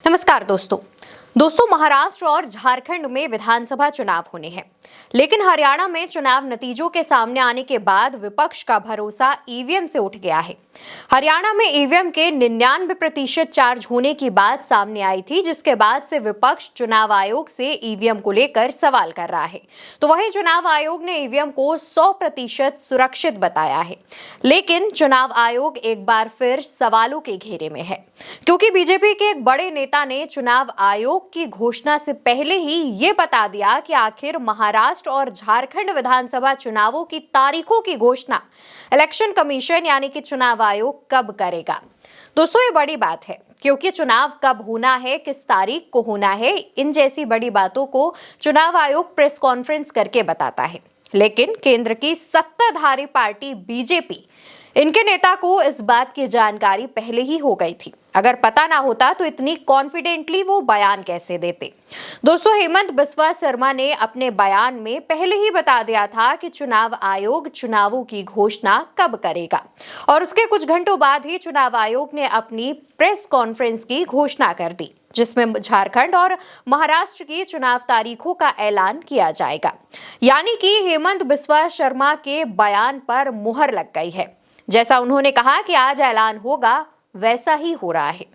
नमस्कार दोस्तों महाराष्ट्र और झारखंड में विधानसभा चुनाव होने हैं, लेकिन हरियाणा में चुनाव नतीजों के सामने आने के बाद विपक्ष का भरोसा ईवीएम से उठ गया है। हरियाणा में ईवीएम के 99% चार्ज होने की बात सामने आई थी, जिसके बाद से विपक्ष चुनाव आयोग से ईवीएम को लेकर सवाल कर रहा है। तो वहीं चुनाव आयोग ने ईवीएम को 100% सुरक्षित बताया है, लेकिन चुनाव आयोग एक बार फिर सवालों के घेरे में है, क्योंकि बीजेपी के एक बड़े नेता ने चुनाव आयोग की घोषणा से पहले ही ये बता दिया कि आखिर महाराष्ट्र और झारखंड विधानसभा चुनावों की तारीखों की घोषणा इलेक्शन कमीशन यानी कि चुनाव आयोग कब करेगा। दोस्तों, ये बड़ी बात है, क्योंकि चुनाव कब होना है, किस तारीख को होना है, इन जैसी बड़ी बातों को चुनाव आयोग प्रेस कॉन्फ्रेंस करके बताता है। लेकिन केंद्र की सत्ताधारी पार्टी बीजेपी, इनके नेता को इस बात की जानकारी पहले ही हो गई थी। अगर पता ना होता तो इतनी कॉन्फिडेंटली वो बयान कैसे देते। दोस्तों, हेमंत बिस्वा शर्मा ने अपने बयान में पहले ही बता दिया था कि चुनाव आयोग चुनावों की घोषणा कब करेगा, और उसके कुछ घंटों बाद ही चुनाव आयोग ने अपनी प्रेस कॉन्फ्रेंस की घोषणा कर दी, जिसमें झारखंड और महाराष्ट्र की चुनाव तारीखों का ऐलान किया जाएगा। यानी कि हेमंत बिस्वा शर्मा के बयान पर मुहर लग गई है। जैसा उन्होंने कहा कि आज ऐलान होगा, वैसा ही हो रहा है।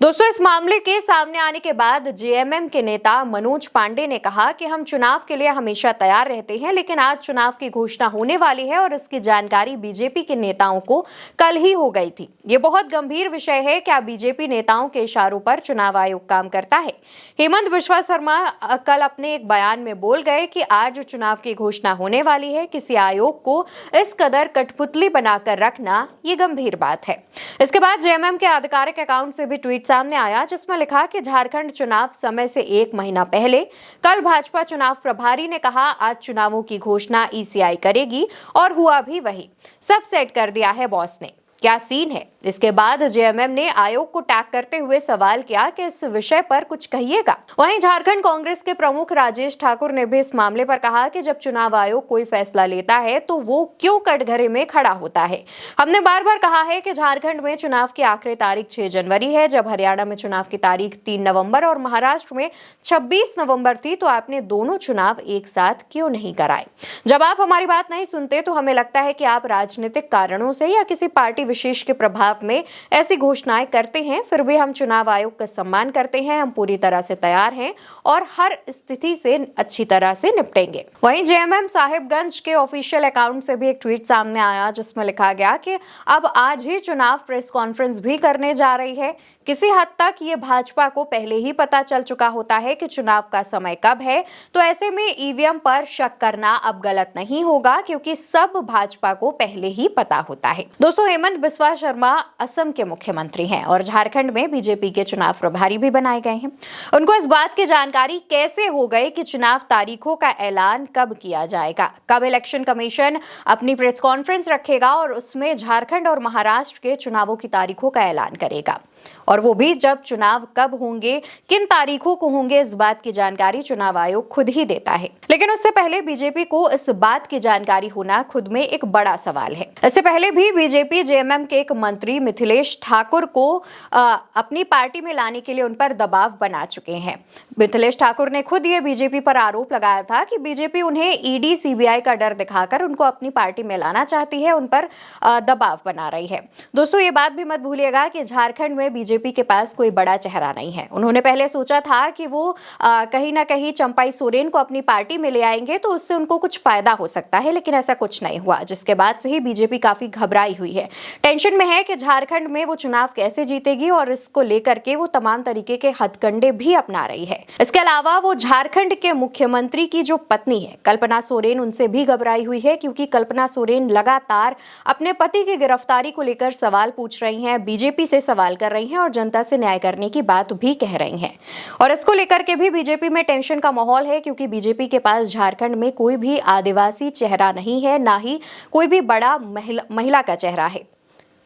दोस्तों, इस मामले के सामने आने के बाद जेएमएम के नेता मनोज पांडे ने कहा कि हम चुनाव के लिए हमेशा तैयार रहते हैं, लेकिन आज चुनाव की घोषणा होने वाली है और इसकी जानकारी बीजेपी के नेताओं को कल ही हो गई थी। ये बहुत गंभीर विषय है। क्या बीजेपी नेताओं के इशारों पर चुनाव आयोग काम करता है? हेमंत बिस्वा शर्मा कल अपने एक बयान में बोल गए कि आज चुनाव की घोषणा होने वाली है। किसी आयोग को इस कदर कठपुतली बनाकर रखना ये गंभीर बात है। इसके बाद जेएमएम के आधिकारिक अकाउंट से भी ट्वीट सामने आया, जिसमें लिखा कि झारखंड चुनाव समय से 1 महीना पहले कल भाजपा चुनाव प्रभारी ने कहा आज चुनावों की घोषणा ईसीआई करेगी, और हुआ भी वही। सब सेट कर दिया है बॉस ने। क्या सीन है? इसके बाद जेएमएम ने आयोग को टैग करते हुए सवाल किया कि इस विषय पर कुछ कहिएगा। वहीं झारखंड कांग्रेस के प्रमुख राजेश ठाकुर ने भी इस मामले पर कहा कि जब चुनाव आयोग कोई फैसला लेता है तो वो क्यों कटघरे में खड़ा होता है। हमने बार बार कहा है कि झारखंड में चुनाव की आखिरी तारीख 6 जनवरी है, जब हरियाणा में चुनाव की तारीख 3 नवंबर और महाराष्ट्र में 26 नवंबर थी, तो आपने दोनों चुनाव एक साथ क्यों नहीं कराए। जब आप हमारी बात नहीं सुनते तो हमें लगता है कि आप राजनीतिक कारणों से या किसी पार्टी विशेष के प्रभाव में ऐसी घोषणाएं करते हैं। फिर भी हम चुनाव आयोग का सम्मान करते हैं। हम पूरी तरह से तैयार हैं और हर स्थिति से अच्छी तरह से निपटेंगे। वहीं जेएमएम साहिबगंज के ऑफिशियल अकाउंट से भी एक ट्वीट सामने आया, जिसमें लिखा गया कि अब आज ही चुनाव प्रेस कॉन्फ्रेंस भी करने जा रही है। किसी हद तक ये भाजपा को पहले ही पता चल चुका होता है कि चुनाव का समय कब है, तो ऐसे में ईवीएम पर शक करना अब गलत नहीं होगा, क्योंकि सब भाजपा को पहले ही पता होता है। दोस्तों, हेमंत बिस्वा शर्मा असम के मुख्यमंत्री हैं और झारखंड में बीजेपी के चुनाव प्रभारी भी बनाए गए हैं। उनको इस बात की जानकारी कैसे हो गई कि चुनाव तारीखों का ऐलान कब किया जाएगा, कब इलेक्शन कमीशन अपनी प्रेस कॉन्फ्रेंस रखेगा और उसमें झारखंड और महाराष्ट्र के चुनावों की तारीखों का ऐलान करेगा, और वो भी जब चुनाव कब होंगे, किन तारीखों को होंगे, इस बात की जानकारी चुनाव आयोग खुद ही देता है। लेकिन उससे पहले बीजेपी को इस बात की जानकारी होना खुद में एक बड़ा सवाल है। इससे पहले भी बीजेपी जेएमएम के एक मंत्री मिथिलेश ठाकुर को अपनी पार्टी में लाने के लिए उन पर दबाव बना चुके हैं। मिथिलेश ठाकुर ने खुद ये बीजेपी पर आरोप लगाया था कि बीजेपी उन्हें ईडी सीबीआई का डर दिखाकर उनको अपनी पार्टी में लाना चाहती है, उन पर दबाव बना रही है। दोस्तों, ये बात भी मत भूलिएगा कि झारखंड में बीजेपी के पास कोई बड़ा चेहरा नहीं है। उन्होंने पहले सोचा था कि वो कहीं ना कहीं चंपाई सोरेन को अपनी पार्टी में ले आएंगे तो उससे उनको कुछ फायदा हो सकता है, लेकिन ऐसा कुछ नहीं हुआ, जिसके बाद से ही बीजेपी काफी घबराई हुई है, टेंशन में है कि झारखंड में वो चुनाव कैसे जीतेगी, और इसको लेकर के वो तमाम तरीके के हथकंडे भी अपना रही है। इसके अलावा वो झारखंड के मुख्यमंत्री की जो पत्नी है कल्पना सोरेन, उनसे भी घबराई हुई है, क्योंकि कल्पना सोरेन लगातार अपने पति की गिरफ्तारी को लेकर सवाल पूछ रही हैं, बीजेपी से सवाल कर रही हैं और जनता से न्याय करने की बात भी कह रही हैं। और इसको लेकर के भी बीजेपी में टेंशन का माहौल है, क्योंकि बीजेपी के पास झारखंड में कोई भी आदिवासी चेहरा नहीं है, ना ही कोई भी बड़ा महिला का चेहरा है।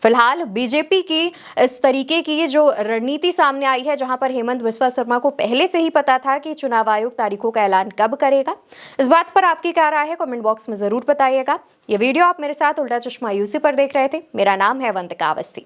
फिलहाल बीजेपी की इस तरीके की जो रणनीति सामने आई है, जहां पर हेमंत बिस्वा शर्मा को पहले से ही पता था कि चुनाव आयोग तारीखों का ऐलान कब करेगा। इस बात पर आपकी क्या राय है, कमेंट बॉक्स में जरूर बताइएगा। ये वीडियो आप मेरे साथ उल्टा चश्मा यूसी पर देख रहे थे। मेरा नाम है अवंतिका अवस्थी।